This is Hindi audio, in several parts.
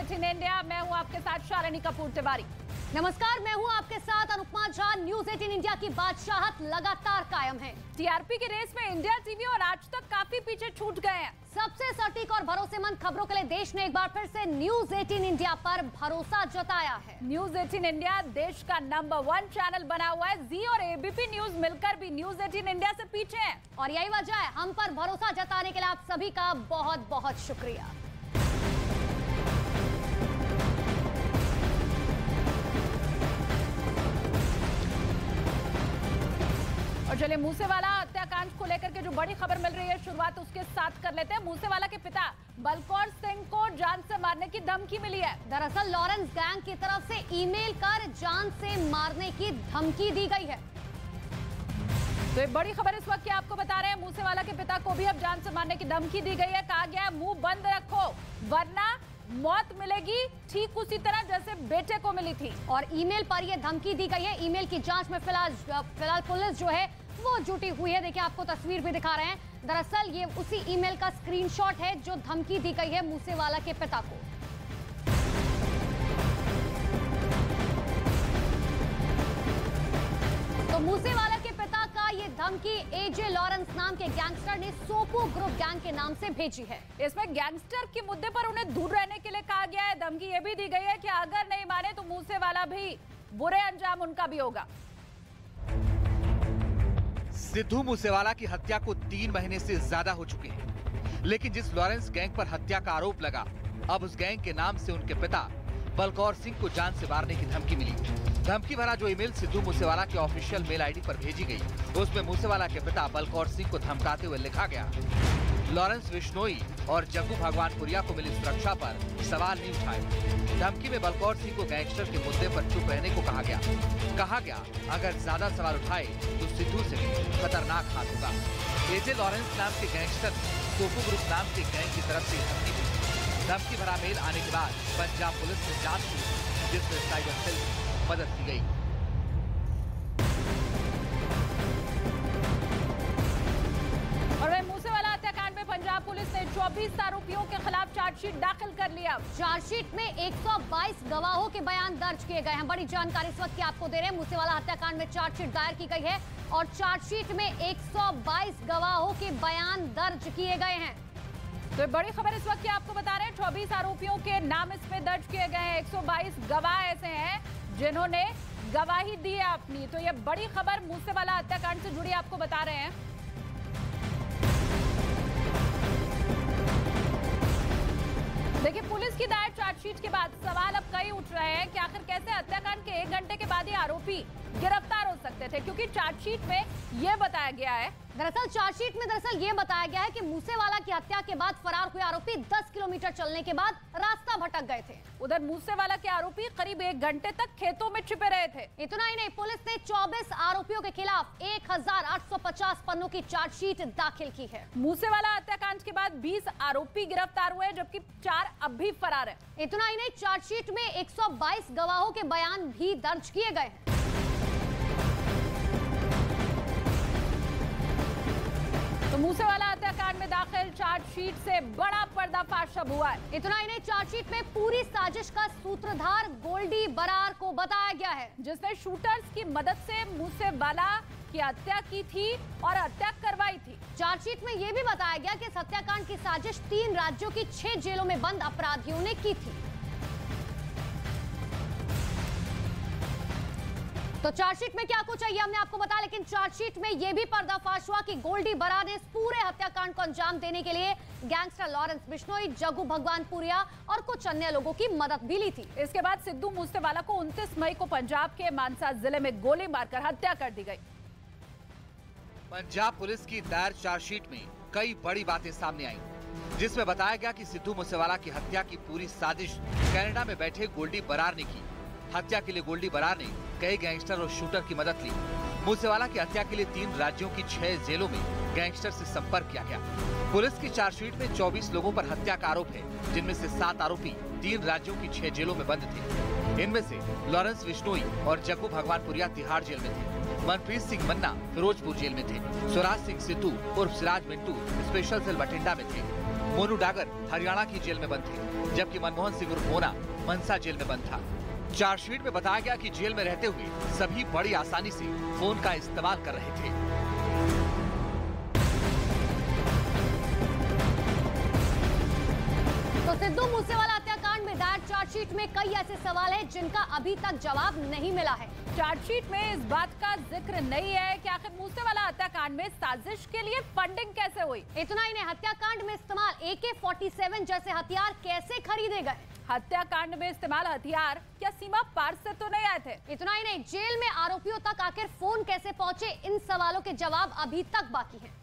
18 इंडिया। मैं हूं आपके साथ शालिनी कपूर तिवारी। नमस्कार, मैं हूं आपके साथ अनुपमा झा। न्यूज 18 इंडिया की बादशाहत लगातार कायम है। टीआरपी की रेस में इंडिया टीवी और आज तक काफी पीछे छूट गए हैं। सबसे सटीक और भरोसेमंद खबरों के लिए देश ने एक बार फिर से न्यूज 18 इंडिया पर भरोसा जताया है। न्यूज 18 इंडिया देश का नंबर 1 चैनल बना हुआ है। जी और एबीपी न्यूज मिलकर भी न्यूज 18 इंडिया से पीछे हैं। और यही वजह है हम पर भरोसा जताने के लिए आप सभी का बहुत बहुत शुक्रिया। और चलिए मूसेवाला हत्याकांड को लेकर के जो बड़ी खबर मिल रही है, शुरुआत उसके साथ कर लेते हैं। मूसेवाला के पिता बलकौर सिंह को जान से मारने की धमकी मिली है। दरअसल लॉरेंस गैंग की तरफ से ईमेल कर जान से मारने की धमकी दी गई है। तो एक बड़ी खबर इस वक्त की आपको बता रहे हैं, मूसेवाला के पिता को भी अब जान से मारने की धमकी दी गई है। कहा गया है मुंह बंद रखो वरना मौत मिलेगी, ठीक उसी तरह जैसे बेटे को मिली थी। और ईमेल पर यह धमकी दी गई है। ईमेल की जांच में फिलहाल पुलिस जो है वो जुटी हुई है। देखिए, आपको तस्वीर भी दिखा रहे हैं। दरअसल ये उसी ईमेल का स्क्रीनशॉट है जो धमकी दी गई है मूसेवाला के पिता को। तो मूसेवाला के पिता का ये धमकी एजे लॉरेंस नाम के गैंगस्टर ने सोपो ग्रुप गैंग के नाम से भेजी है। इसमें गैंगस्टर के मुद्दे पर उन्हें दूर रहने के लिए कहा गया है। धमकी ये भी दी गई है कि अगर नहीं माने तो मूसेवाला भी बुरे अंजाम उनका भी होगा। सिद्धू मूसेवाला की हत्या को 3 महीने से ज्यादा हो चुके हैं, लेकिन जिस लॉरेंस गैंग पर हत्या का आरोप लगा, अब उस गैंग के नाम से उनके पिता बलकौर सिंह को जान से मारने की धमकी मिली। धमकी भरा जो ईमेल सिद्धू मूसेवाला के ऑफिशियल मेल आईडी पर भेजी गई, उसमें मूसेवाला के पिता बलकौर सिंह को धमकाते हुए लिखा गया, लॉरेंस बिश्नोई और जग्गू भगवानपुरिया को मिली सुरक्षा पर सवाल नहीं उठाए। धमकी में बलकौर सिंह को गैंगस्टर के मुद्दे पर चुप रहने को कहा गया अगर ज्यादा सवाल उठाए तो सिद्धू से भी खतरनाक हाथ होगा। एजे लॉरेंस नाम के गैंगस्टर सोपो ग्रुप नाम के गैंग की तरफ से धमकी दी। धमकी भरा मेल आने के बाद पंजाब पुलिस ने जांच शुरू की, जिसमें साइबर सेल की मदद की गई। और मूसेवाला हत्याकांड में पंजाब पुलिस ने 24 आरोपियों के खिलाफ चार्जशीट दाखिल कर लिया। चार्जशीट में 122 गवाहों के बयान दर्ज किए गए हैं। बड़ी जानकारी इस वक्त की आपको दे रहे हैं। मूसेवाला हत्याकांड में चार्जशीट दायर की गई है और चार्जशीट में 122 गवाहों के बयान दर्ज किए गए हैं। तो बड़ी खबर इस वक्त की आपको बता रहे हैं, 24 आरोपियों के नाम इसमें दर्ज किए गए हैं। 122 गवाह ऐसे हैं जिन्होंने गवाही दी है अपनी। तो ये बड़ी खबर मूसेवाला हत्याकांड से जुड़ी आपको बता रहे हैं। देखिए, पुलिस की दायर चार्जशीट के बाद सवाल अब कई उठ रहे हैं कि आखिर कैसे हत्याकांड के 1 घंटे के बाद ही आरोपी गिरफ्तार हो सकते थे, क्योंकि चार्जशीट में यह बताया गया है, चार्जशीट में ये बताया गया है कि मूसेवाला की हत्या के बाद फरार हुए आरोपी 10 किलोमीटर चलने के बाद रास्ता भटक गए थे। उधर मूसेवाला के आरोपी करीब 1 घंटे तक खेतों में छिपे रहे थे। इतना ही नहीं, पुलिस ने 24 आरोपियों के खिलाफ 1850 पन्नों की चार्जशीट दाखिल की है। मूसेवाला हत्याकांड के बाद 20 आरोपी गिरफ्तार हुए, जबकि 4 अब भी फरार है। इतना ही नहीं, चार्जशीट में 122 गवाहों के बयान भी दर्ज किए गए हैं। तो मूसेवाला हत्याकांड में दाखिल चार्जशीट से बड़ा पर्दाफाश अब हुआ है। इतना ही नहीं, चार्जशीट में पूरी साजिश का सूत्रधार गोल्डी बरार को बताया गया है, जिसने शूटर्स की मदद से मूसेवाला की हत्या की थी और हत्या करवाई थी। चार्जशीट में यह भी बताया गया कि इस हत्याकांड की साजिश 3 राज्यों की 6 जेलों में बंद अपराधियों ने की थी। तो चार्जशीट में क्या कुछ है ये हमने आपको बताया, लेकिन चार्जशीट में यह भी पर्दाफाश हुआ कि गोल्डी बरार ने इस पूरे हत्याकांड को अंजाम देने के लिए गैंगस्टर लॉरेंस बिश्नोई, जग्गू भगवानपुरिया और कुछ अन्य लोगों की मदद भी ली थी। इसके बाद सिद्धू मूसेवाला को 29 मई को पंजाब के मानसा जिले में गोली मारकर हत्या कर दी गई। पंजाब पुलिस की दायर चार्जशीट में कई बड़ी बातें सामने आई, जिसमें बताया गया कि सिद्धू मूसेवाला की हत्या की पूरी साजिश कनाडा में बैठे गोल्डी बरार ने की। हत्या के लिए गोल्डी बरार ने कई गैंगस्टर और शूटर की मदद ली। मूसेवाला की हत्या के लिए 3 राज्यों की 6 जेलों में गैंगस्टर से संपर्क किया गया। पुलिस की चार्जशीट में 24 लोगों पर हत्या का आरोप है, जिनमें से 7 आरोपी 3 राज्यों की 6 जेलों में बंद थे। इनमें से लॉरेंस बिश्नोई और जग्गू भगवानपुरिया तिहाड़ जेल में थे। मनप्रीत सिंह मन्ना फिरोजपुर जेल में थे। स्वराज सिंह सिद्धू उर्फ सिराज मिंटू स्पेशल सेल बठिंडा में थे। मोनू डागर हरियाणा की जेल में बंद थे, जबकि मनमोहन सिंह उर्फ मोना मनसा जेल में बंद था। चार्जशीट में बताया गया कि जेल में रहते हुए सभी बड़ी आसानी से फोन का इस्तेमाल कर रहे थे। तो सिद्धू मूसेवाला हत्याकांड में दायर चार्जशीट में कई ऐसे सवाल हैं जिनका अभी तक जवाब नहीं मिला है। चार्जशीट में इस बात का जिक्र नहीं है कि आखिर मूसेवाला हत्याकांड में साजिश के लिए फंडिंग कैसे हुई। इतना ही नहीं, हत्याकांड में इस्तेमाल AK-47 जैसे हथियार कैसे खरीदे गए। हत्याकांड में इस्तेमाल हथियार क्या सीमा पार से तो नहीं आए थे। इतना ही नहीं, जेल में आरोपियों तक आखिर फोन कैसे पहुंचे, इन सवालों के जवाब अभी तक बाकी हैं।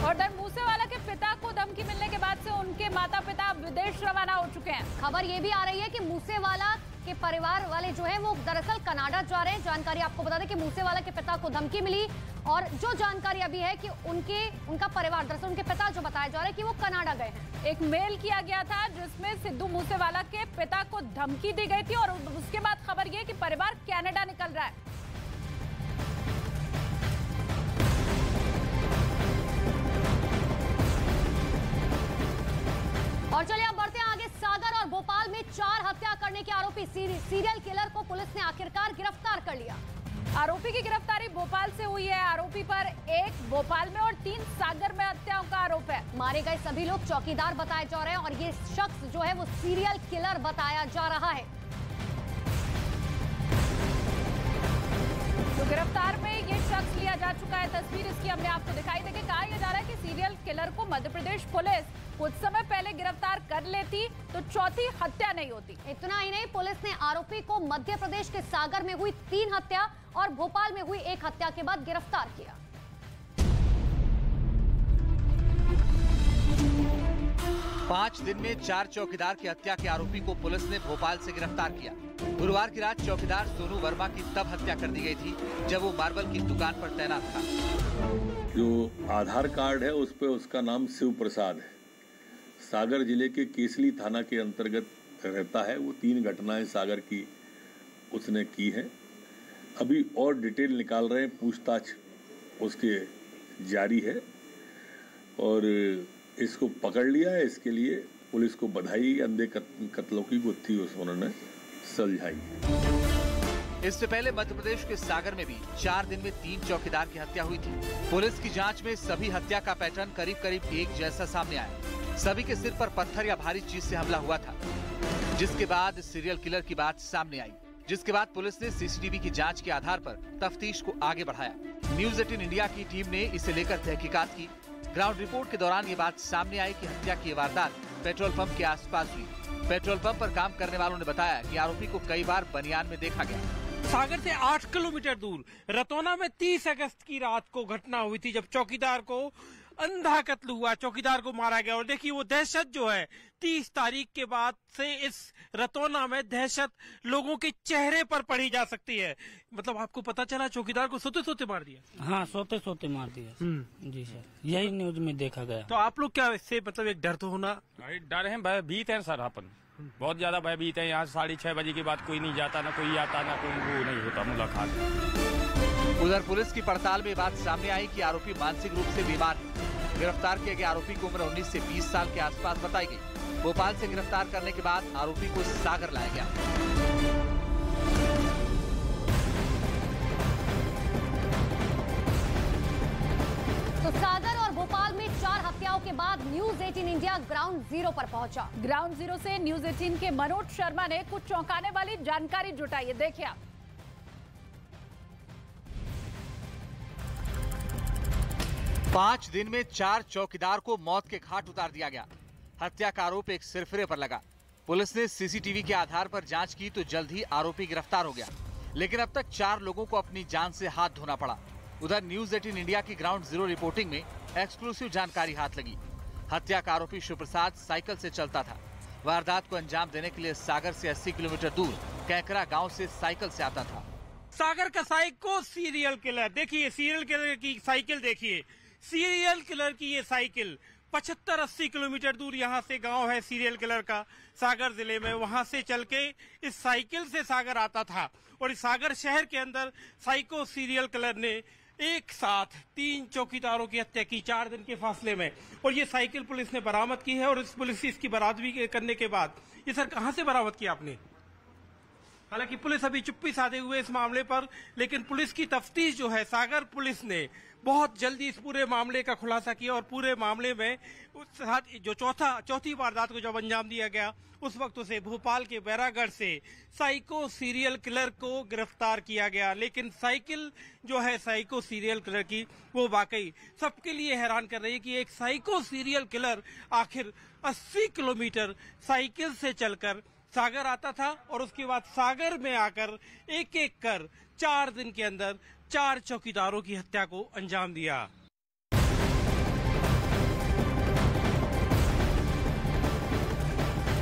और दर मूसेवाला के पिता को धमकी मिलने के बाद से उनके माता पिता विदेश रवाना हो चुके हैं। खबर ये भी आ रही है कि मूसेवाला के परिवार वाले जो है वो दरअसल कनाडा जा रहे हैं। जानकारी आपको बता दें कि मूसेवाला के पिता को धमकी मिली और जो जानकारी अभी है कि उनका परिवार, दरअसल उनके पिता जो बताया जा रहा है कि वो कनाडा गए हैं। एक मेल किया गया था जिसमें सिद्धू मूसेवाला के पिता को धमकी दी गई थी और उसके बाद खबर ये कि परिवार कनाडा निकल रहा है। और चलिए अब बढ़ते हैं आगे। सागर और भोपाल में 4 हत्या करने के आरोपी सीरियल किलर को पुलिस ने आखिरकार गिरफ्तार कर लिया। आरोपी की गिरफ्तारी भोपाल से हुई है। आरोपी पर 1 भोपाल में और 3 सागर में हत्याओं का आरोप है। मारे गए सभी लोग चौकीदार बताए जा रहे हैं और ये शख्स जो है वो सीरियल किलर बताया जा रहा है। तो गिरफ्तार में ये शख्स लिया जा चुका है। तस्वीर इसकी हमने आपको दिखाई देगी। कहा यह जा रहा है कि सीरियल किलर को मध्य प्रदेश पुलिस कुछ समय पहले गिरफ्तार कर लेती तो चौथी हत्या नहीं होती। इतना ही नहीं, पुलिस ने आरोपी को मध्य प्रदेश के सागर में हुई 3 हत्या और भोपाल में हुई 1 हत्या के बाद गिरफ्तार किया। पांच दिन में 4 चौकीदार की हत्या के आरोपी को पुलिस ने भोपाल से गिरफ्तार किया। गुरुवार की रात चौकीदार सोनू वर्मा की तब हत्या कर दी गई थी जब वो मार्बल की दुकान पर तैनात था। जो आधार कार्ड है उस पे उसका नाम शिव प्रसाद है। सागर जिले के केसली थाना के अंतर्गत रहता है। वो 3 घटनाएं सागर की उसने की है। अभी और डिटेल निकाल रहे हैं, पूछताछ उसके जारी है और इसको पकड़ लिया है। इसके लिए पुलिस को बधाई। अंधे कत्लों की गुत्थी उन्होंने सुलझाई। इससे पहले मध्य प्रदेश के सागर में भी 4 दिन में 3 चौकीदार की हत्या हुई थी। पुलिस की जांच में सभी हत्या का पैटर्न करीब करीब एक जैसा सामने आया। सभी के सिर पर पत्थर या भारी चीज से हमला हुआ था, जिसके बाद सीरियल किलर की बात सामने आई। जिसके बाद पुलिस ने सीसीटीवी की जांच के आधार पर तफ्तीश को आगे बढ़ाया। न्यूज 18 इंडिया की टीम ने इसे लेकर तहकीकात की। ग्राउंड रिपोर्ट के दौरान ये बात सामने आई कि हत्या की वारदात पेट्रोल पंप के आसपास हुई। पेट्रोल पंप पर काम करने वालों ने बताया कि आरोपी को कई बार बनियान में देखा गया। सागर से 8 किलोमीटर दूर रतौना में 30 अगस्त की रात को घटना हुई थी जब चौकीदार को अंधा कत्ल हुआ, चौकीदार को मारा गया। और देखिए वो दहशत जो है 30 तारीख के बाद से इस रतौना में दहशत लोगों के चेहरे पर पढ़ी जा सकती है। मतलब आपको पता चला चौकीदार को सोते सोते मार दिया? हाँ, सोते सोते मार दिया। जी सर, यही न्यूज में देखा गया। तो आप लोग क्या इससे मतलब एक डर तो होना? डर है, भयभीत है सर। अपन बहुत ज्यादा भयभीत है। यहाँ 6:30 बजे के बाद कोई नहीं जाता, ना कोई आता, ना कोई वो नहीं होता मुलाकात। उधर पुलिस की पड़ताल में बात सामने आई कि आरोपी मानसिक रूप से बीमार है। गिरफ्तार किए गए आरोपी की उम्र 19 से 20 साल के आसपास बताई गई। भोपाल से गिरफ्तार करने के बाद आरोपी को सागर लाया गया। तो सागर और भोपाल में 4 हत्याओं के बाद न्यूज 18 इंडिया ग्राउंड जीरो पर पहुंचा। ग्राउंड जीरो से न्यूज 18 के मनोज शर्मा ने कुछ चौंकाने वाली जानकारी जुटाई है। देखिए आप। 5 दिन में 4 चौकीदार को मौत के घाट उतार दिया गया। हत्या का आरोप एक सिरफिरे पर लगा। पुलिस ने सीसीटीवी के आधार पर जांच की तो जल्द ही आरोपी गिरफ्तार हो गया, लेकिन अब तक 4 लोगों को अपनी जान से हाथ धोना पड़ा। उधर न्यूज 18 इंडिया की ग्राउंड जीरो रिपोर्टिंग में एक्सक्लूसिव जानकारी हाथ लगी। हत्या का आरोपी शिवप्रसाद साइकिल से चलता था। वारदात को अंजाम देने के लिए सागर से 80 किलोमीटर दूर कैकरा गांव से साइकिल से आता था। सागर का साइको सीरियल किलर, देखिए सीरियल किलर की साइकिल, देखिए सीरियल किलर की ये साइकिल 75-80 किलोमीटर दूर यहाँ से गांव है सीरियल किलर का सागर जिले में। वहां से चल के इस साइकिल से सागर आता था और इस सागर शहर के अंदर साइको सीरियल किलर ने एक साथ 3 चौकीदारों की हत्या की 4 दिन के फासले में, और ये साइकिल पुलिस ने बरामद की है। और इस पुलिस इसकी बरामदगी करने के बाद ये सर कहां से बरामद किया आपने? हालांकि पुलिस अभी चुप्पी साधे हुए इस मामले पर, लेकिन पुलिस की तफ्तीश जो है, सागर पुलिस ने बहुत जल्दी इस पूरे मामले का खुलासा किया। और पूरे मामले में जो चौथी वारदात को जब अंजाम दिया गया, उस वक्त उसे भोपाल के बैरागढ़ से साइको सीरियल किलर को गिरफ्तार किया गया। लेकिन साइकिल जो है साइको सीरियल किलर की, वो वाकई सबके लिए हैरान कर रही है कि एक साइको सीरियल किलर आखिर 80 किलोमीटर साइकिल से चलकर सागर आता था, और उसके बाद सागर में आकर एक एक कर 4 दिन के अंदर 4 चौकीदारों की हत्या को अंजाम दिया।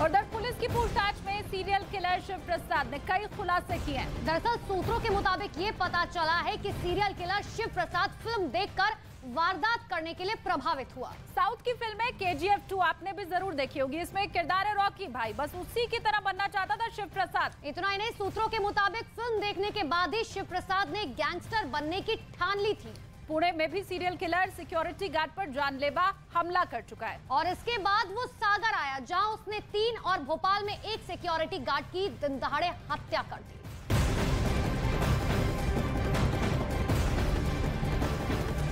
और पुलिस की पूछताछ में सीरियल किलर शिव प्रसाद ने कई खुलासे किए हैं। दरअसल सूत्रों के मुताबिक ये पता चला है कि सीरियल किलर शिव प्रसाद फिल्म देखकर वारदात करने के लिए प्रभावित हुआ। साउथ की फिल्म है KGF 2 आपने भी जरूर देखी होगी। इसमें एक किरदार है रॉकी भाई, बस उसी की तरह बनना चाहता था शिव प्रसाद। इतना ही नहीं, सूत्रों के मुताबिक फिल्म देखने के बाद ही शिव प्रसाद ने गैंगस्टर बनने की ठान ली थी। पुणे में भी सीरियल किलर सिक्योरिटी गार्ड पर जानलेवा हमला कर चुका है, और इसके बाद वो सागर आया, जहां उसने 3 और भोपाल में 1 सिक्योरिटी गार्ड की दिन दहाड़े हत्या कर दी।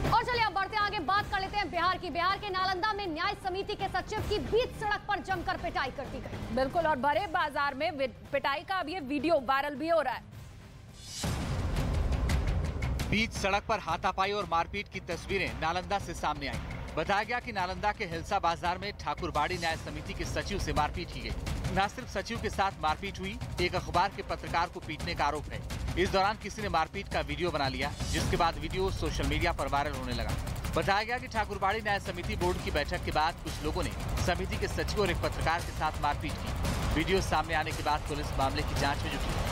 और चलिए अब बढ़ते आगे, बात कर लेते हैं बिहार की। बिहार के नालंदा में न्याय समिति के सचिव की बीच सड़क पर जमकर पिटाई कर दी गई। बिल्कुल, और बड़े बाजार में पिटाई का अब ये वीडियो वायरल भी हो रहा है। बीच सड़क पर हाथापाई और मारपीट की तस्वीरें नालंदा से सामने आई। बताया गया कि नालंदा के हिलसा बाजार में ठाकुरबाड़ी न्याय समिति के सचिव से मारपीट की गई। न सिर्फ सचिव के साथ मारपीट हुई, एक अखबार के पत्रकार को पीटने का आरोप है। इस दौरान किसी ने मारपीट का वीडियो बना लिया, जिसके बाद वीडियो सोशल मीडिया पर वायरल होने लगा। बताया गया कि ठाकुरबाड़ी न्याय समिति बोर्ड की बैठक के बाद कुछ लोगों ने समिति के सचिव और एक पत्रकार के साथ मारपीट की। वीडियो सामने आने के बाद पुलिस मामले की जाँच में जुटी।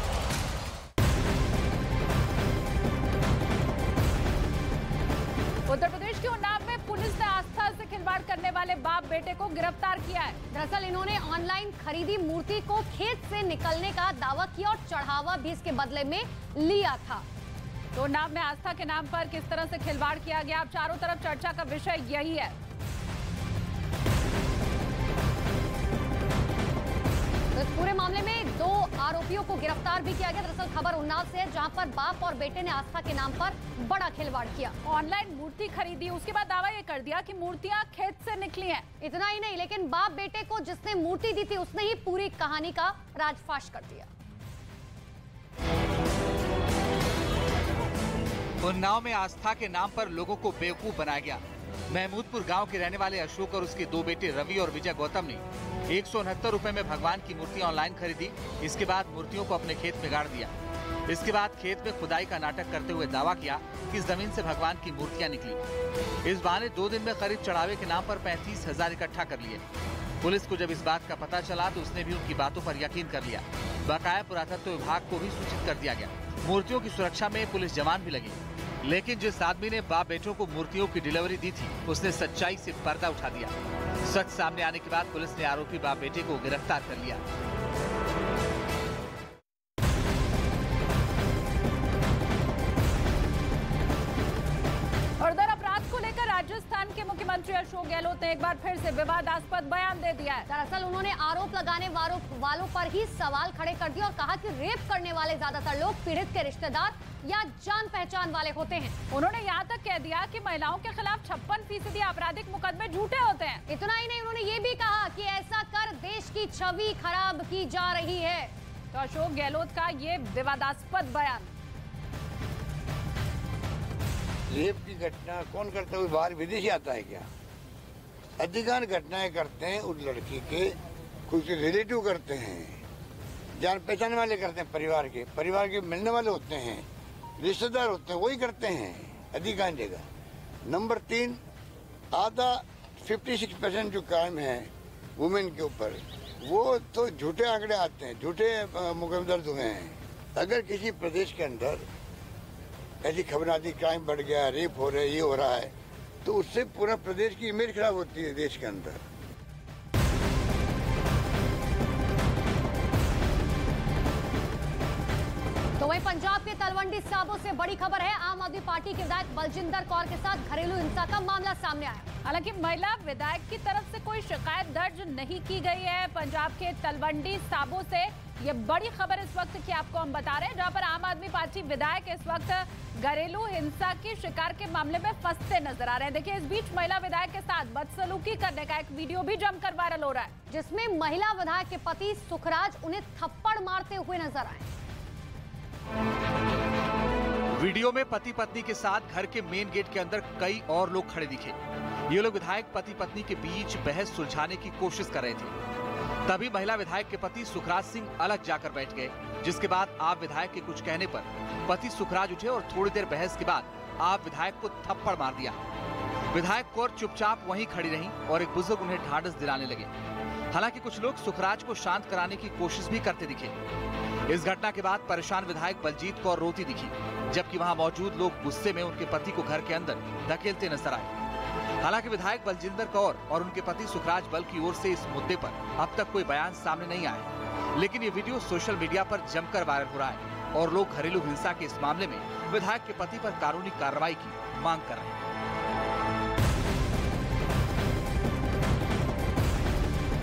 उत्तर प्रदेश के उन्नाव में पुलिस ने आस्था से खिलवाड़ करने वाले बाप बेटे को गिरफ्तार किया है। दरअसल इन्होंने ऑनलाइन खरीदी मूर्ति को खेत से निकलने का दावा किया और चढ़ावा भी इसके बदले में लिया था। तो उन्नाव में आस्था के नाम पर किस तरह से खिलवाड़ किया गया, अब चारों तरफ चर्चा का विषय यही है। तो इस पूरे मामले में 2 आरोपियों को गिरफ्तार भी किया गया। दरअसल खबर उन्नाव से है, जहां पर बाप और बेटे ने आस्था के नाम पर बड़ा खिलवाड़ किया। ऑनलाइन मूर्ति खरीदी, उसके बाद दावा ये कर दिया कि मूर्तियां खेत से निकली हैं। इतना ही नहीं, लेकिन बाप बेटे को जिसने मूर्ति दी थी उसने ही पूरी कहानी का राजफाश कर दिया। उन्नाव में आस्था के नाम पर लोगों को बेवकूफ बनाया गया। महमूदपुर गांव के रहने वाले अशोक और उसके 2 बेटे रवि और विजय गौतम ने 169 रुपए में भगवान की मूर्ति ऑनलाइन खरीदी। इसके बाद मूर्तियों को अपने खेत में गाड़ दिया। इसके बाद खेत में खुदाई का नाटक करते हुए दावा किया कि जमीन से भगवान की मूर्तियां निकली। इस बहाने 2 दिन में करीब चढ़ावे के नाम पर 35,000 इकट्ठा कर लिए। पुलिस को जब इस बात का पता चला तो उसने भी उनकी बातों पर यकीन कर लिया। बकाया पुरातत्व विभाग को भी सूचित कर दिया गया। मूर्तियों की सुरक्षा में पुलिस जवान भी लगे, लेकिन जिस आदमी ने बाप बेटों को मूर्तियों की डिलीवरी दी थी, उसने सच्चाई से पर्दा उठा दिया। सच सामने आने के बाद पुलिस ने आरोपी बाप बेटे को गिरफ्तार कर लिया। और उधर अपराध को लेकर राजस्थान के मुख्यमंत्री अशोक गहलोत ने एक बार फिर से विवादास्पद बयान दे दिया है। दरअसल उन्होंने आरोप लगाने वालों पर ही सवाल खड़े कर दिए और कहा कि रेप करने वाले ज्यादातर लोग पीड़ित के रिश्तेदार या जान पहचान वाले होते हैं। उन्होंने यहाँ तक कह दिया कि महिलाओं के खिलाफ 56% आपराधिक मुकदमे झूठे होते हैं। इतना ही नहीं, उन्होंने ये भी कहा कि ऐसा कर देश की छवि खराब की जा रही है। तो अशोक गहलोत का ये विवादास्पद बयान। रेप की घटना कौन करता है? बाहर विदेशी आता है क्या? अधिकांश घटनाएं करते हैं उस लड़की के कुछ रिलेटिव करते हैं, जान पहचान वाले करते हैं, परिवार के मिलने वाले होते हैं, रिश्तेदार होते हैं, वही करते हैं अधिकांश जगह। नंबर 3, आधा 56% जो क्राइम है वुमेन के ऊपर, वो तो झूठे आंकड़े आते हैं, झूठे मुकदमे दर्ज हुए हैं। अगर किसी प्रदेश के अंदर ऐसी खबर आती क्राइम बढ़ गया, रेप हो रहा है, ये हो रहा है, तो उससे पूरा प्रदेश की इमेज खराब होती है देश के अंदर। तो तो वहीं पंजाब के तलवंडी साबो से बड़ी खबर है। आम आदमी पार्टी के विधायक बलजिंदर कौर के साथ घरेलू हिंसा का मामला सामने आया। हालांकि महिला विधायक की तरफ से कोई शिकायत दर्ज नहीं की गई है। पंजाब के तलवंडी साबो से ये बड़ी खबर इस वक्त की आपको हम बता रहे हैं, जहां पर आम आदमी पार्टी विधायक इस वक्त घरेलू हिंसा की शिकार के मामले में फंसते नजर आ रहे हैं। देखिए, इस बीच महिला विधायक के साथ बदसलूकी करने का एक वीडियो भी जमकर वायरल हो रहा है, जिसमें महिला विधायक के पति सुखराज उन्हें थप्पड़ मारते हुए नजर आए। वीडियो में पति पत्नी के साथ घर के मेन गेट के अंदर कई और लोग खड़े दिखे। ये लोग विधायक पति पत्नी के बीच बहस सुलझाने की कोशिश कर रहे थे। तभी महिला विधायक के पति सुखराज सिंह अलग जाकर बैठ गए, जिसके बाद आप विधायक के कुछ कहने पर पति सुखराज उठे और थोड़ी देर बहस के बाद आप विधायक को थप्पड़ मार दिया। विधायक कौर चुपचाप वहीं खड़ी रहीं और एक बुजुर्ग उन्हें ढांढस दिलाने लगे। हालांकि कुछ लोग सुखराज को शांत कराने की कोशिश भी करते दिखे। इस घटना के बाद परेशान विधायक बलजीत कौर रोती दिखी, जबकि वहां मौजूद लोग गुस्से में उनके पति को घर के अंदर धकेलते नजर आए। हालांकि विधायक बलजिंदर कौर और उनके पति सुखराज बल की ओर से इस मुद्दे पर अब तक कोई बयान सामने नहीं आया, लेकिन ये वीडियो सोशल मीडिया पर जमकर वायरल हो रहा है और लोग घरेलू हिंसा के इस मामले में विधायक के पति पर कानूनी कार्रवाई की मांग कर रहे हैं।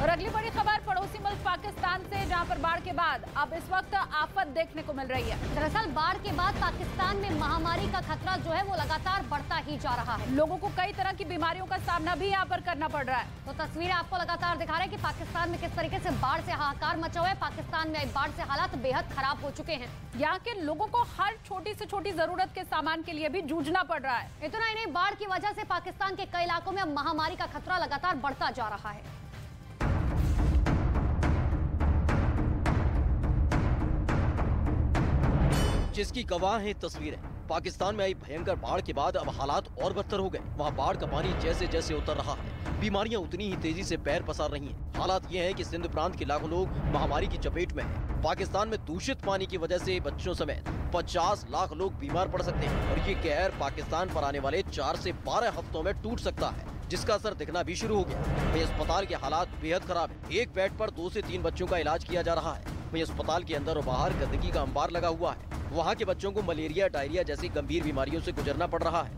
और अगली बड़ी खबर पड़ोसी मुल्क पाकिस्तान से, जहां पर बाढ़ के बाद अब इस वक्त आफत देखने को मिल रही है। दरअसल बाढ़ के बाद पाकिस्तान में महामारी का खतरा जो है वो लगातार बढ़ता ही जा रहा है। लोगों को कई तरह की बीमारियों का सामना भी यहाँ पर करना पड़ रहा है। तो तस्वीरें आपको लगातार दिखा रहे हैं कि पाकिस्तान में किस तरीके से बाढ़ से हाहाकार मचा हुआ है। पाकिस्तान में बाढ़ से हालात बेहद खराब हो चुके हैं। यहाँ के लोगों को हर छोटी से छोटी जरूरत के सामान के लिए भी जूझना पड़ रहा है। इतना ही नहीं, बाढ़ की वजह से पाकिस्तान के कई इलाकों में अब महामारी का खतरा लगातार बढ़ता जा रहा है। जिसकी गवाह है तस्वीरें। पाकिस्तान में आई भयंकर बाढ़ के बाद अब हालात और बदतर हो गए। वहाँ बाढ़ का पानी जैसे जैसे उतर रहा है, बीमारियां उतनी ही तेजी से पैर पसार रही हैं। हालात ये हैं कि सिंध प्रांत के लाखों लोग महामारी की चपेट में हैं। पाकिस्तान में दूषित पानी की वजह से बच्चों समेत 50 लाख लोग बीमार पड़ सकते हैं और ये कहर पाकिस्तान पर आने वाले 4 से 12 हफ्तों में टूट सकता है, जिसका असर दिखना भी शुरू हो गया। वहीं अस्पताल के हालात बेहद खराब है। एक बेड पर 2 से 3 बच्चों का इलाज किया जा रहा है। वहीं अस्पताल के अंदर और बाहर गंदगी का अंबार लगा हुआ है। वहाँ के बच्चों को मलेरिया, डायरिया जैसी गंभीर बीमारियों से गुजरना पड़ रहा है।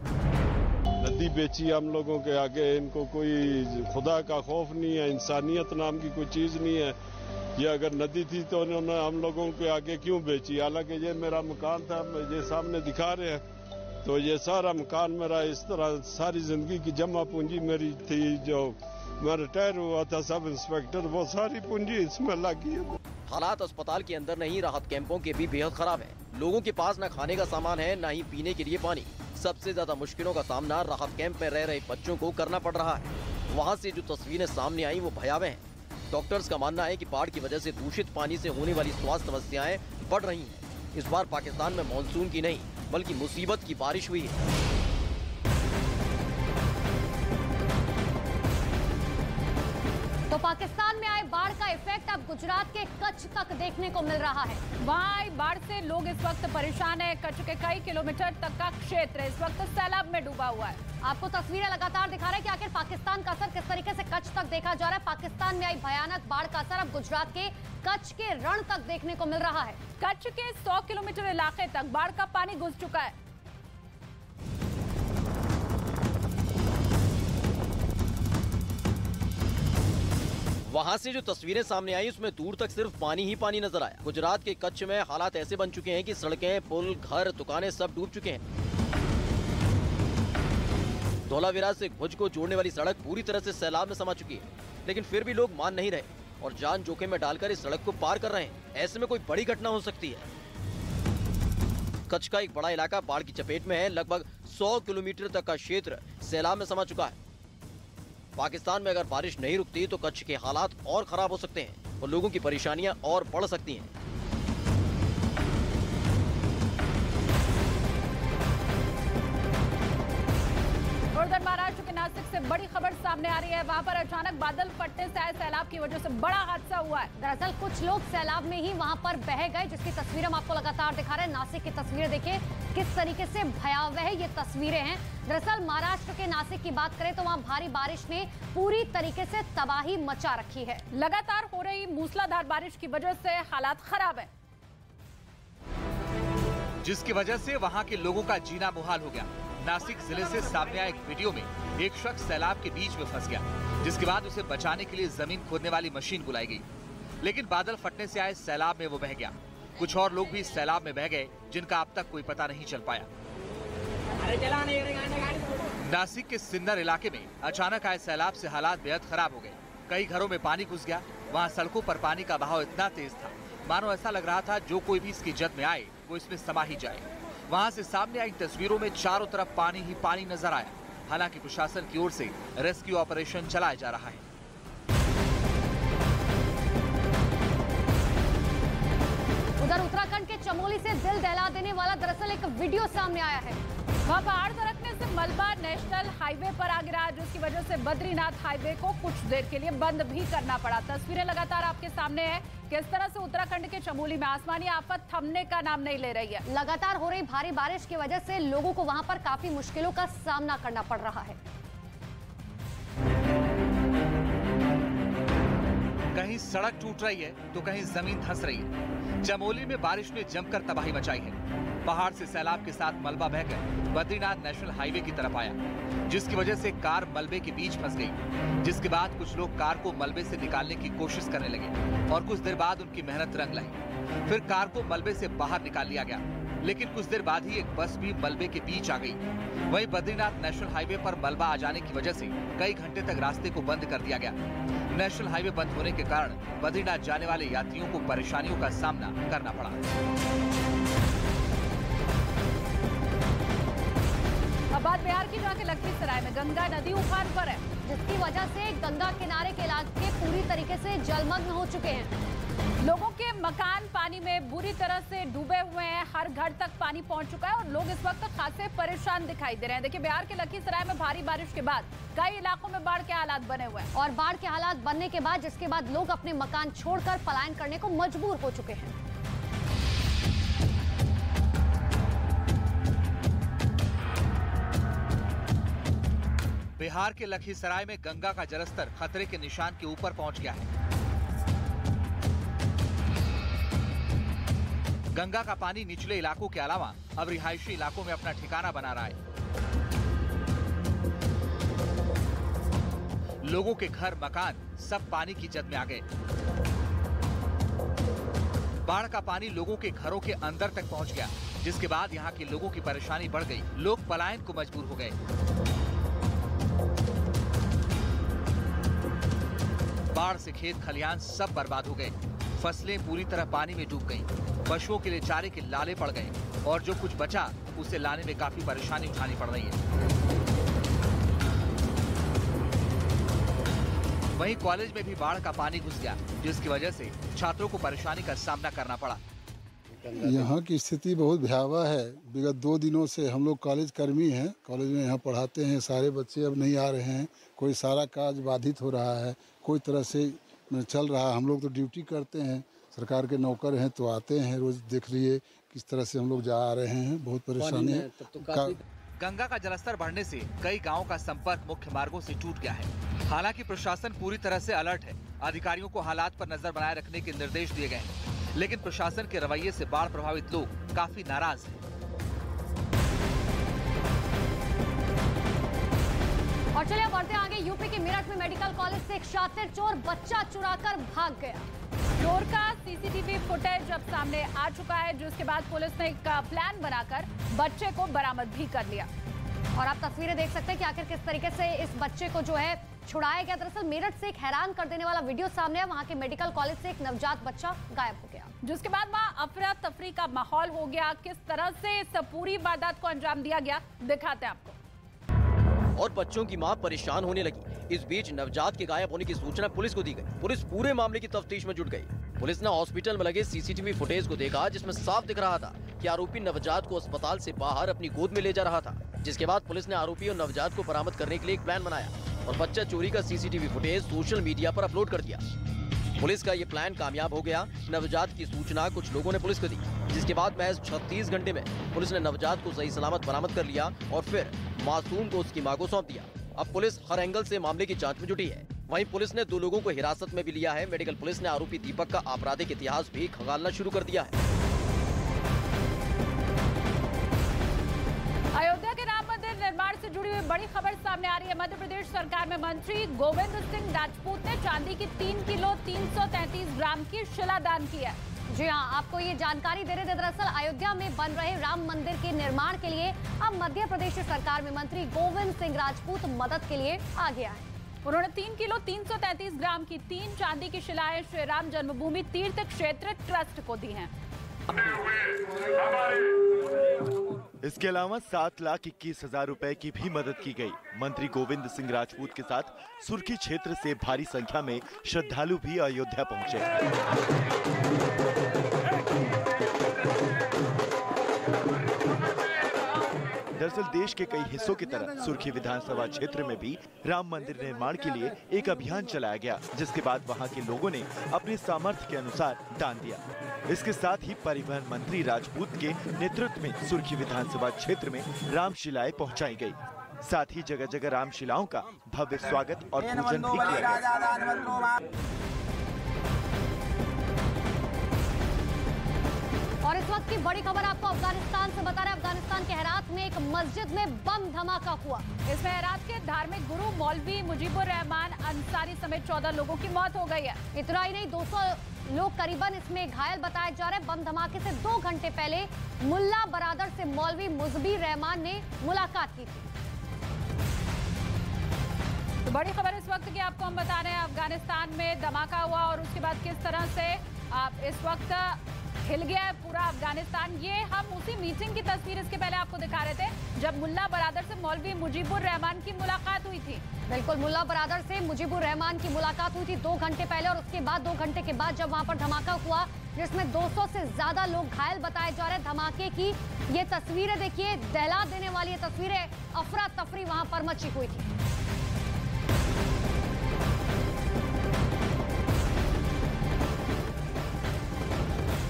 नदी बेची हम लोगों के आगे, इनको कोई खुदा का खौफ नहीं है, इंसानियत नाम की कोई चीज नहीं है। ये अगर नदी थी तो उन्होंने हम लोगों के आगे क्यों बेची? हालांकि ये मेरा मकान था, ये सामने दिखा रहे हैं, तो ये सारा मकान मेरा, इस तरह सारी जिंदगी की जमा पूंजी मेरी थी। जो मैं रिटायर हुआ था सब इंस्पेक्टर, वो सारी पूंजी इसमें लगी है। हालात अस्पताल के अंदर नहीं, राहत कैंपों के भी बेहद खराब है। लोगों के पास न खाने का सामान है, न ही पीने के लिए पानी। सबसे ज्यादा मुश्किलों का सामना राहत कैंप में रह रहे बच्चों को करना पड़ रहा है। वहाँ से जो तस्वीरें सामने आई वो भयावह हैं। डॉक्टर्स का मानना है कि बाढ़ की वजह से दूषित पानी से होने वाली स्वास्थ्य समस्याएं बढ़ रही हैं। इस बार पाकिस्तान में मानसून की नहीं बल्कि मुसीबत की बारिश हुई है। तो पाकिस्तान में आए बाढ़ का इफेक्ट अब गुजरात के कच्छ तक देखने को मिल रहा है। वहाँ आई बाढ़ से लोग इस वक्त परेशान है। कच्छ के कई किलोमीटर तक का क्षेत्र इस वक्त सैलाब में डूबा हुआ है। आपको तस्वीरें लगातार दिखा रहे हैं कि आखिर पाकिस्तान का असर किस तरीके से कच्छ तक देखा जा रहा है। पाकिस्तान में आई भयानक बाढ़ का असर अब गुजरात के कच्छ के रण तक देखने को मिल रहा है। कच्छ के 100 किलोमीटर इलाके तक बाढ़ का पानी घुस चुका है। वहाँ से जो तस्वीरें सामने आई उसमें दूर तक सिर्फ पानी ही पानी नजर आया। गुजरात के कच्छ में हालात ऐसे बन चुके हैं कि सड़कें, पुल, घर, दुकानें सब डूब चुके हैं। धौलावीरा से भुज को जोड़ने वाली सड़क पूरी तरह से सैलाब में समा चुकी है, लेकिन फिर भी लोग मान नहीं रहे और जान जोखिम में डालकर इस सड़क को पार कर रहे हैं। ऐसे में कोई बड़ी घटना हो सकती है। कच्छ का एक बड़ा इलाका बाढ़ की चपेट में है। लगभग 100 किलोमीटर तक का क्षेत्र सैलाब में समा चुका है। पाकिस्तान में अगर बारिश नहीं रुकती तो कच्छ के हालात और खराब हो सकते हैं और लोगों की परेशानियां और बढ़ सकती हैं। उधर महाराष्ट्र के नासिक से बड़ी खबर सामने आ रही है। वहां पर अचानक बादल फटने से आए सैलाब की वजह से बड़ा हादसा हुआ है। दरअसल कुछ लोग सैलाब में ही वहां पर बह गए, जिसकी तस्वीरें हम आपको लगातार दिखा रहे हैं। नासिक की तस्वीरें देखिए किस तरीके से भयावह ये तस्वीरें हैं। दरअसल महाराष्ट्र के नासिक की बात करें तो वहां भारी बारिश ने पूरी तरीके से तबाही मचा रखी है। लगातार हो रही मूसलाधार बारिश की वजह से हालात खराब है। जिसकी वजह से वहां के लोगों का जीना मुहाल हो गया। नासिक जिले से सामने आए एक वीडियो में एक शख्स सैलाब के बीच में फंस गया, जिसके बाद उसे बचाने के लिए जमीन खोदने वाली मशीन बुलाई गई, लेकिन बादल फटने से आए सैलाब में वो बह गया। कुछ और लोग भी इस सैलाब में बह गए, जिनका अब तक कोई पता नहीं चल पाया। नासिक के सिन्नर इलाके में अचानक आए सैलाब से हालात बेहद खराब हो गए। कई घरों में पानी घुस गया। वहाँ सड़कों पर पानी का बहाव इतना तेज था, मानो ऐसा लग रहा था जो कोई भी इसकी जद में आए वो इसमें समा ही जाए। वहाँ से सामने आई तस्वीरों में चारों तरफ पानी ही पानी नजर आया। हालांकि प्रशासन की ओर से रेस्क्यू ऑपरेशन चलाया जा रहा है। उधर उत्तराखंड के चमोली से दिल दहला देने वाला दरअसल एक वीडियो सामने आया है। वहाँ पहाड़ दरकने से मलबा नेशनल हाईवे पर आ गिरा, जिसकी वजह से बद्रीनाथ हाईवे को कुछ देर के लिए बंद भी करना पड़ा। तस्वीरें लगातार आपके सामने हैं। किस तरह से उत्तराखंड के चमोली में आसमानी आफत थमने का नाम नहीं ले रही है। लगातार हो रही भारी बारिश की वजह से लोगों को वहां पर काफी मुश्किलों का सामना करना पड़ रहा है। कहीं सड़क टूट रही है तो कहीं जमीन धंस रही है। चमोली में बारिश ने जमकर तबाही मचाई है। पहाड़ से सैलाब के साथ मलबा बहकर बद्रीनाथ नेशनल हाईवे की तरफ आया, जिसकी वजह से कार मलबे के बीच फंस गई। जिसके बाद कुछ लोग कार को मलबे से निकालने की कोशिश करने लगे और कुछ देर बाद उनकी मेहनत रंग लाई। फिर कार को मलबे से बाहर निकाल लिया गया, लेकिन कुछ देर बाद ही एक बस भी मलबे के बीच आ गई। वहीं बद्रीनाथ नेशनल हाईवे पर मलबा आ जाने की वजह से कई घंटे तक रास्ते को बंद कर दिया गया। नेशनल हाईवे बंद होने के कारण बद्रीनाथ जाने वाले यात्रियों को परेशानियों का सामना करना पड़ा। अब बात बिहार की, जहाँ के लखीसराय में गंगा नदी उफान पर है, जिसकी वजह से गंगा किनारे के इलाके पूरी तरीके से जलमग्न हो चुके हैं। लोगों के मकान पानी में बुरी तरह से डूबे हुए हैं। हर घर तक पानी पहुंच चुका है और लोग इस वक्त खासे परेशान दिखाई दे रहे हैं। देखिए, बिहार के लखीसराय में भारी बारिश के बाद कई इलाकों में बाढ़ के हालात बने हुए हैं और बाढ़ के हालात बनने के बाद जिसके बाद लोग अपने मकान छोड़कर पलायन करने को मजबूर हो चुके हैं। बिहार के लखीसराय में गंगा का जलस्तर खतरे के निशान के ऊपर पहुंच गया है। गंगा का पानी निचले इलाकों के अलावा अब रिहायशी इलाकों में अपना ठिकाना बना रहा है। लोगों के घर मकान सब पानी की जद में आ गए। बाढ़ का पानी लोगों के घरों के अंदर तक पहुंच गया, जिसके बाद यहां के लोगों की परेशानी बढ़ गई। लोग पलायन को मजबूर हो गए। बाढ़ से खेत खलिहान सब बर्बाद हो गए। फसलें पूरी तरह पानी में डूब गईं। पशुओं के लिए चारे के लाले पड़ गए और जो कुछ बचा उसे लाने में काफी परेशानी उठानी पड़ रही है। वहीं कॉलेज में भी बाढ़ का पानी घुस गया, जिसकी वजह से छात्रों को परेशानी का सामना करना पड़ा। यहाँ की स्थिति बहुत भयावह है। विगत 2 दिनों से हम लोग कॉलेज कर्मी हैं, कॉलेज में यहाँ पढ़ाते हैं। सारे बच्चे अब नहीं आ रहे हैं। कोई सारा काज बाधित हो रहा है, कोई तरह से चल रहा है। हम लोग तो ड्यूटी करते हैं, सरकार के नौकर हैं, तो आते हैं रोज। देख लिए किस तरह से हम लोग जा आ रहे हैं। बहुत परेशानी है। गंगा का जलस्तर बढ़ने से कई गांवों का संपर्क मुख्य मार्गों से टूट गया है। हालांकि प्रशासन पूरी तरह से अलर्ट है। अधिकारियों को हालात पर नजर बनाए रखने के निर्देश दिए गए हैं, लेकिन प्रशासन के रवैये से बाढ़ प्रभावित लोग काफी नाराज हैं। और चलिए बढ़ते आगे। यूपी के मेरठ में मेडिकल कॉलेज से एक शातिर चोर बच्चा चुराकर भाग गया। चोर का सीसीटीवी फुटेज अब सामने आ चुका है, जिसके बाद पुलिस ने एक प्लान बनाकर बच्चे को बरामद भी कर लिया। और आप तस्वीरें देख सकते हैं कि आखिर किस तरीके से इस बच्चे को जो है छुड़ाया गया। दरअसल मेरठ से एक हैरान कर देने वाला वीडियो सामने है। वहां के मेडिकल कॉलेज से एक नवजात बच्चा गायब हो गया, जिसके बाद वहां अफरा तफरी का माहौल हो गया। किस तरह से इस पूरी वारदात को अंजाम दिया गया, दिखाते हैं आपको। और बच्चों की मां परेशान होने लगी। इस बीच नवजात के गायब होने की सूचना पुलिस को दी गई। पुलिस पूरे मामले की तफ्तीश में जुट गई। पुलिस ने हॉस्पिटल में लगे सीसीटीवी फुटेज को देखा, जिसमें साफ दिख रहा था कि आरोपी नवजात को अस्पताल से बाहर अपनी गोद में ले जा रहा था। जिसके बाद पुलिस ने आरोपी और नवजात को बरामद करने के लिए एक प्लान बनाया और बच्चा चोरी का सीसीटीवी फुटेज सोशल मीडिया पर अपलोड कर दिया। पुलिस का ये प्लान कामयाब हो गया। नवजात की सूचना कुछ लोगों ने पुलिस को दी, जिसके बाद महज 36 घंटे में पुलिस ने नवजात को सही सलामत बरामद कर लिया और फिर मासूम को उसकी मां को सौंप दिया। अब पुलिस हर एंगल से मामले की जांच में जुटी है। वहीं पुलिस ने 2 लोगों को हिरासत में भी लिया है। मेडिकल पुलिस ने आरोपी दीपक का आपराधिक इतिहास भी खंगालना शुरू कर दिया है। बड़ी खबर सामने आ रही है। मध्य प्रदेश सरकार में मंत्री गोविंद सिंह राजपूत ने चांदी की 3 किलो 333 ग्राम की शिलादान की है। जी हाँ, आपको ये जानकारी दे रहे थे। दरअसल अयोध्या में बन रहे राम मंदिर के निर्माण के लिए अब मध्य प्रदेश सरकार में मंत्री गोविंद सिंह राजपूत मदद के लिए आगे आए। उन्होंने 3 किलो 333 ग्राम की 3 चांदी की शिलाएं श्री राम जन्मभूमि तीर्थ क्षेत्र ट्रस्ट को दी हैं। इसके अलावा 7,21,000 रुपए की भी मदद की गई। मंत्री गोविंद सिंह राजपूत के साथ सुर्खी क्षेत्र से भारी संख्या में श्रद्धालु भी अयोध्या पहुंचे। दरअसल देश के कई हिस्सों की तरह सुर्खी विधानसभा क्षेत्र में भी राम मंदिर निर्माण के लिए एक अभियान चलाया गया, जिसके बाद वहां के लोगों ने अपने सामर्थ्य के अनुसार दान दिया। इसके साथ ही परिवहन मंत्री राजपूत के नेतृत्व में सुर्खी विधानसभा क्षेत्र में रामशिलाएं पहुंचाई गई। साथ ही जगह जगह रामशिलाओं का भव्य स्वागत और पूजन भी किया गया। और इस वक्त की बड़ी खबर आपको अफगानिस्तान से बता रहे हैं। अफगानिस्तान के हेरात में एक मस्जिद में बम धमाका हुआ। इसमें हेरात के धार्मिक गुरु मौलवी मुजीबुर रहमान अंसारी समेत 14 लोगों की मौत हो गई है। इतना ही नहीं, 200 लोग करीबन इसमें घायल बताए जा रहे हैं। बम धमाके से 2 घंटे पहले मुल्ला बरादर से मौलवी मुजीबुर रहमान ने मुलाकात की थी। तो बड़ी खबर इस वक्त की आपको हम बता रहे हैं। अफगानिस्तान में धमाका हुआ और उसके बाद किस तरह से इस वक्त हिल गया है पूरा अफगानिस्तान। ये हम उसी मीटिंग की तस्वीर इसके पहले आपको दिखा रहे थे जब मुल्ला बरादर से मौलवी मुजीबुर रहमान की मुलाकात हुई थी। बिल्कुल, मुल्ला बरादर से मुजीबुर रहमान की मुलाकात हुई थी 2 घंटे पहले, और उसके बाद 2 घंटे के बाद जब वहां पर धमाका हुआ जिसमें 200 से ज्यादा लोग घायल बताए जा रहे हैं। धमाके की ये तस्वीरें देखिए, दहला देने वाली ये तस्वीरें। अफरा तफरी वहां पर मची हुई थी।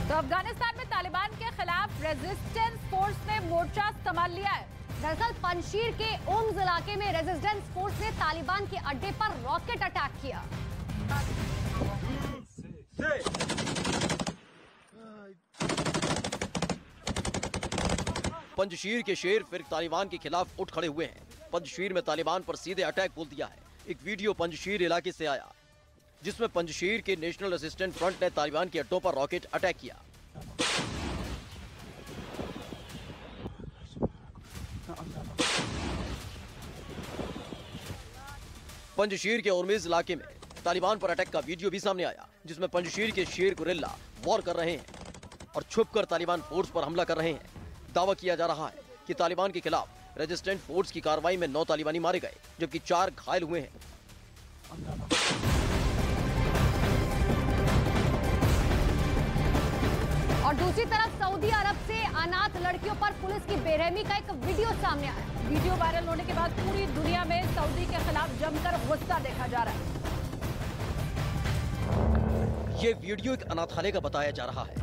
तो अफगानिस्तान में तालिबान के खिलाफ रेजिस्टेंस फोर्स ने मोर्चा संभाल लिया है। दरअसल पंजशीर के ओम्स इलाके में रेजिस्टेंस फोर्स ने तालिबान के अड्डे पर रॉकेट अटैक किया। पंजशीर के शेर फिर तालिबान के खिलाफ उठ खड़े हुए हैं। पंजशीर में तालिबान पर सीधे अटैक बोल दिया है। एक वीडियो पंजशीर इलाके से आया जिसमें पंजशीर के नेशनल असिस्टेंट फ्रंट ने तालिबान के अड्डों पर रॉकेट अटैक किया। पंजशीर के उर्मिज इलाके में तालिबान पर अटैक का वीडियो भी सामने आया जिसमें पंजशीर के शेर गुरिल्ला वॉर कर रहे हैं और छुपकर तालिबान फोर्स पर हमला कर रहे हैं। दावा किया जा रहा है कि तालिबान के खिलाफ रेजिस्टेंट फोर्स की कार्रवाई में 9 तालिबानी मारे गए जबकि 4 घायल हुए हैं। और दूसरी तरफ सऊदी अरब से अनाथ लड़कियों पर पुलिस की बेरहमी का एक वीडियो सामने आया। वीडियो वायरल होने के बाद पूरी दुनिया में सऊदी के खिलाफ जमकर गुस्सा देखा जा रहा है। ये वीडियो एक अनाथालय का बताया जा रहा है।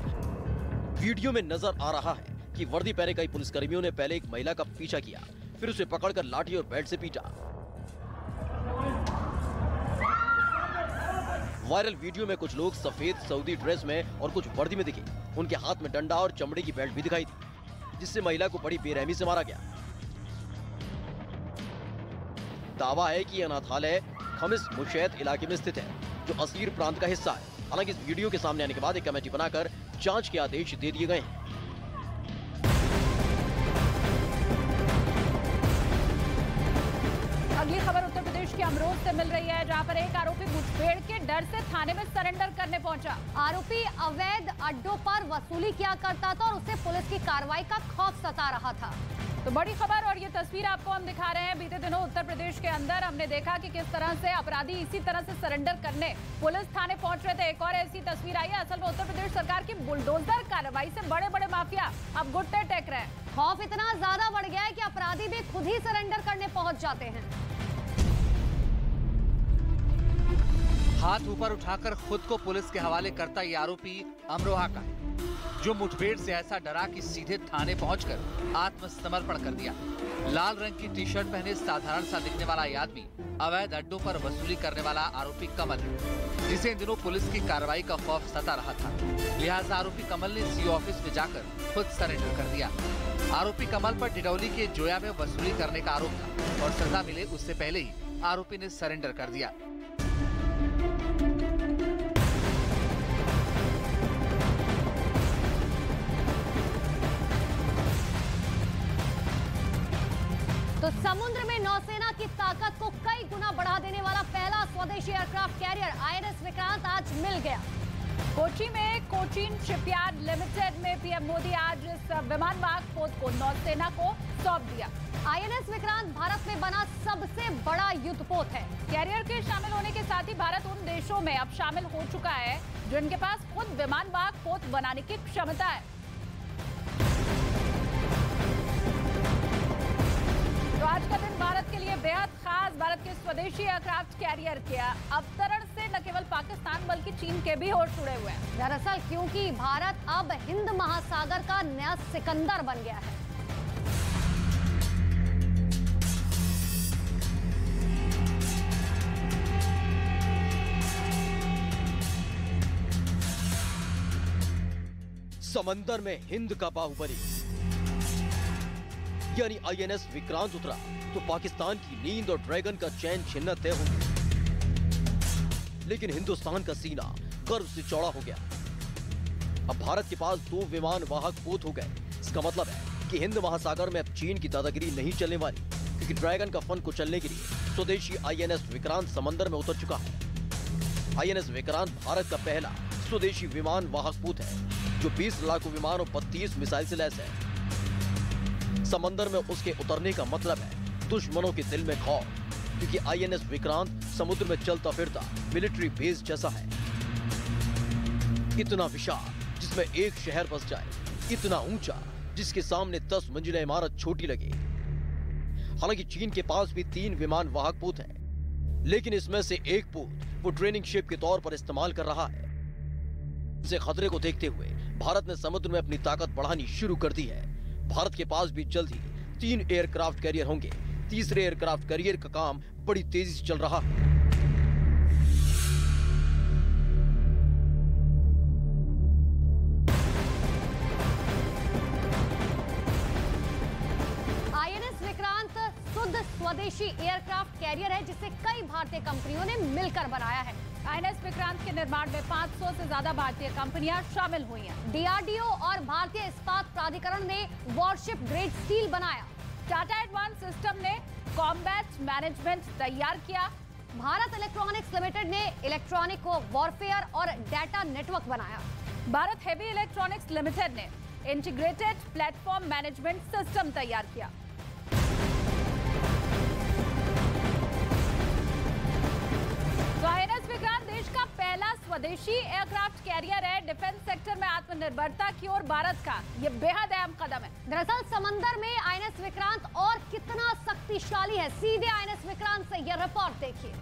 वीडियो में नजर आ रहा है कि वर्दी पहने कई पुलिसकर्मियों ने पहले एक महिला का पीछा किया, फिर उसे पकड़कर लाठी और बेल्ट से पीटा। वायरल वीडियो में कुछ लोग सफेद सऊदी ड्रेस में और कुछ वर्दी में दिखे। उनके हाथ में डंडा और चमड़े की बेल्ट भी दिखाई दी, जिससे महिला को बड़ी बेरहमी से मारा गया। दावा है कि अनाथालय खमिस मुशैत इलाके में स्थित है, जो असीर प्रांत का हिस्सा है। हालांकि इस वीडियो के सामने आने के बाद एक कमेटी बनाकर जांच के आदेश दे दिए गए हैं। अगली खबर उत्तर प्रदेश के अमरोह से मिल रही है, जहां पर एक आरोपी मुठभेड़ के डर से थाने में सरेंडर करने पहुंचा। आरोपी अवैध अड्डों पर वसूली किया करता था और उसे पुलिस की कार्रवाई का खौफ सता रहा था। तो बड़ी खबर और ये तस्वीर आपको हम दिखा रहे हैं। बीते दिनों उत्तर प्रदेश के अंदर हमने देखा कि किस तरह से अपराधी इसी तरह से सरेंडर करने पुलिस थाने पहुंच रहे थे। एक और ऐसी तस्वीर आई है। असल में उत्तर प्रदेश सरकार की बुलडोजर कार्रवाई से बड़े बड़े माफिया अब घुटने टेक रहे हैं। खौफ इतना ज्यादा बढ़ गया है कि अपराधी भी खुद ही सरेंडर करने पहुंच जाते हैं। हाथ ऊपर उठाकर खुद को पुलिस के हवाले करता ये आरोपी अमरोहा का है। जो मुठभेड़ से ऐसा डरा कि सीधे थाने पहुंचकर आत्मसमर्पण कर दिया। लाल रंग की टी शर्ट पहने साधारण सा दिखने वाला ये आदमी अवैध अड्डों पर वसूली करने वाला आरोपी कमल है, जिसे इन दिनों पुलिस की कार्रवाई का खौफ सता रहा था। लिहाजा आरोपी कमल ने सीओ ऑफिस में जाकर खुद सरेंडर कर दिया। आरोपी कमल पर डिडौली के जोया में वसूली करने का आरोप था और सजा मिले उससे पहले ही आरोपी ने सरेंडर कर दिया। तो समुद्र में नौसेना की ताकत को कई गुना बढ़ा देने वाला पहला स्वदेशी एयरक्राफ्ट कैरियर आईएनएस विक्रांत आज मिल गया। कोची में कोचीन शिपयार्ड लिमिटेड में पीएम मोदी आज इस विमानवाहक पोत को नौसेना को सौंप दिया। आईएनएस विक्रांत भारत में बना सबसे बड़ा युद्धपोत है। कैरियर के शामिल होने के साथ ही भारत उन देशों में अब शामिल हो चुका है जो इनके पास खुद विमानवाहक पोत बनाने की क्षमता है। तो आज का दिन भारत के लिए बेहद खास। भारत के स्वदेशी एयरक्राफ्ट कैरियर के अवतरण से न केवल पाकिस्तान बल्कि चीन के भी होश उड़े हुए हैं। दरअसल क्योंकि भारत अब हिंद महासागर का नया सिकंदर बन गया है। समंदर में हिंद का बाहुबली यानी आईएनएस विक्रांत उतरा तो पाकिस्तान की नींद और ड्रैगन का चैन छिनना तय हो गया। लेकिन हिंदुस्तान का सीना गर्व से चौड़ा हो गया। अब भारत के पास 2 विमान वाहक पोत हो गए। इसका मतलब है कि हिंद महासागर में अब चीन की दादागिरी नहीं चलने वाली, क्योंकि ड्रैगन का फन को चलने के लिए स्वदेशी आईएनएस विक्रांत समंदर में उतर चुका है। आईएनएस विक्रांत भारत का पहला स्वदेशी विमान वाहक पोत है जो 20 लड़ाकू विमान और 32 मिसाइल से लैस है। समंदर में उसके उतरने का मतलब है दुश्मनों के दिल में खौफ, क्योंकि आईएनएस विक्रांत समुद्र में चलता फिरता मिलिट्री बेस जैसा है। इतना विशाल जिसमें एक शहर बस जाए, इतना ऊंचा जिसके सामने 10 मंजिला इमारत छोटी लगे। हालांकि चीन के पास भी 3 विमान वाहक पोत है, लेकिन इसमें से एक पोत वो ट्रेनिंग शिप के तौर पर इस्तेमाल कर रहा है। इस खतरे को देखते हुए भारत ने समुद्र में अपनी ताकत बढ़ानी शुरू कर दी है। भारत के पास भी जल्द ही 3 एयरक्राफ्ट कैरियर होंगे। तीसरे एयरक्राफ्ट कैरियर का काम बड़ी तेजी से चल रहा है। आईएनएस विक्रांत शुद्ध स्वदेशी एयरक्राफ्ट कैरियर है जिसे कई भारतीय कंपनियों ने मिलकर बनाया है। आईएनएस विक्रांत के निर्माण में 500 से ज्यादा भारतीय कंपनियां शामिल हुई हैं। डीआरडीओ और भारतीय इस्पात प्राधिकरण ने वॉरशिप ग्रेड स्टील बनाया। टाटा एडवांस सिस्टम ने कॉम्बैट मैनेजमेंट तैयार किया। भारत इलेक्ट्रॉनिक्स लिमिटेड ने इलेक्ट्रॉनिक वॉरफेयर और डाटा नेटवर्क बनाया। भारत हेवी इलेक्ट्रॉनिक्स लिमिटेड ने इंटीग्रेटेड प्लेटफॉर्म मैनेजमेंट सिस्टम तैयार किया। तो आईएनएस विक्रांत देश का पहला स्वदेशी एयरक्राफ्ट कैरियर है। डिफेंस सेक्टर में आत्मनिर्भरता की ओर भारत का ये बेहद अहम कदम है। दरअसल समंदर में आईएनएस विक्रांत और कितना शक्तिशाली है, सीधे आईएनएस विक्रांत से यह रिपोर्ट देखिए।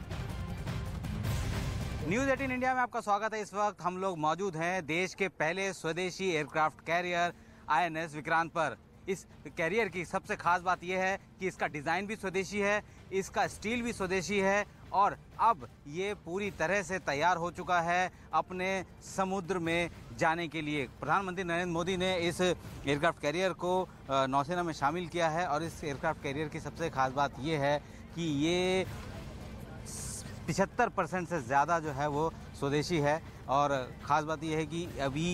न्यूज 18 इंडिया में आपका स्वागत है। इस वक्त हम लोग मौजूद हैं देश के पहले स्वदेशी एयरक्राफ्ट कैरियर आईएनएस विक्रांत पर। इस कैरियर की सबसे खास बात यह है कि इसका डिजाइन भी स्वदेशी है, इसका स्टील भी स्वदेशी है और अब ये पूरी तरह से तैयार हो चुका है अपने समुद्र में जाने के लिए। प्रधानमंत्री नरेंद्र मोदी ने इस एयरक्राफ्ट कैरियर को नौसेना में शामिल किया है और इस एयरक्राफ्ट कैरियर की सबसे खास बात ये है कि ये 75% से ज़्यादा जो है वो स्वदेशी है। और ख़ास बात यह है कि अभी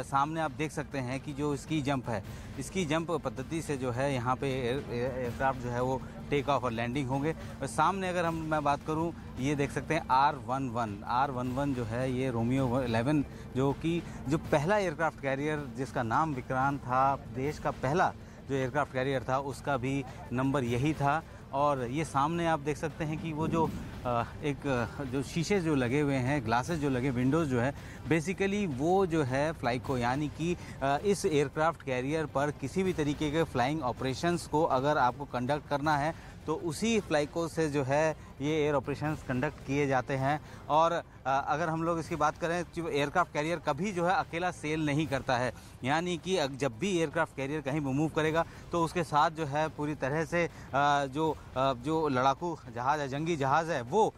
सामने आप देख सकते हैं कि जो इसकी जंप है, इसकी जंप पद्धति से जो है यहाँ पे एयरक्राफ्ट जो है वो टेक ऑफ और लैंडिंग होंगे। और सामने अगर मैं बात करूँ, ये देख सकते हैं R11 जो है ये रोमियो 11 जो पहला एयरक्राफ्ट कैरियर जिसका नाम विक्रांत था, देश का पहला जो एयरक्राफ्ट कैरियर था उसका भी नंबर यही था। और ये सामने आप देख सकते हैं कि वो जो जो शीशे जो लगे हुए हैं, ग्लासेस जो लगे, विंडोज़ जो है, बेसिकली वो जो है फ्लाई को, यानी कि इस एयरक्राफ्ट कैरियर पर किसी भी तरीके के फ्लाइंग ऑपरेशंस को अगर आपको कंडक्ट करना है तो उसी फ्लाइको से जो है ये एयर ऑपरेशंस कंडक्ट किए जाते हैं। और अगर हम लोग इसकी बात करें तो एयरक्राफ्ट कैरियर कभी जो है अकेला सेल नहीं करता है, यानी कि जब भी एयरक्राफ्ट कैरियर कहीं भी मूव करेगा तो उसके साथ जो है पूरी तरह से जो लड़ाकू जहाज़ है, जंगी जहाज़ है, वो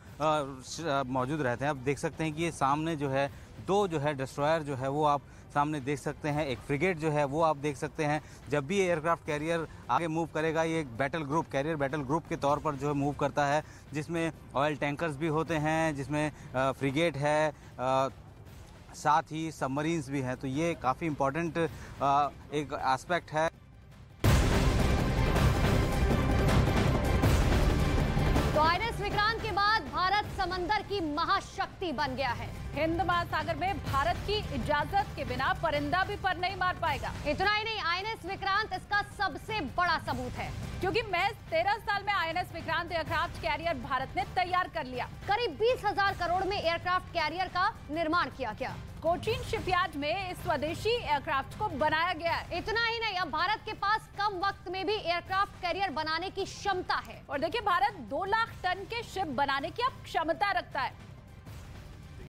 मौजूद रहते हैं। अब देख सकते हैं कि ये सामने जो है दो जो है डिस्ट्रॉयर जो है वो आप सामने देख सकते हैं, एक फ्रिगेट जो है वो आप देख सकते हैं। जब भी एयरक्राफ्ट कैरियर आगे मूव करेगा ये एक battle group, carrier battle group के तौर पर जो है मूव करता है, जिसमें ऑयल टैंकर्स भी होते हैं, जिसमें फ्रिगेट है, साथ ही सबमरीन्स भी हैं। तो ये काफ़ी इम्पोर्टेंट एक एस्पेक्ट है। तो आईएनएस विक्रांत के बाद भारत समंदर की महाशक्ति बन गया है। हिंद महासागर में भारत की इजाजत के बिना परिंदा भी पर नहीं मार पाएगा। इतना ही नहीं, आईएनएस विक्रांत इसका सबसे बड़ा सबूत है, क्योंकि महज 13 साल में INS Vikrant aircraft carrier Bharat ने तैयार कर लिया। करीब 20,000 करोड़ में एयरक्राफ्ट कैरियर का निर्माण किया गया। कोचीन शिपयार्ड में इस स्वदेशी एयरक्राफ्ट को बनाया गया है। इतना ही नहीं, अब भारत के पास कम वक्त में भी एयरक्राफ्ट कैरियर बनाने की क्षमता है। और देखिए, भारत 2 लाख टन के शिप बनाने की अब क्षमता रखता है।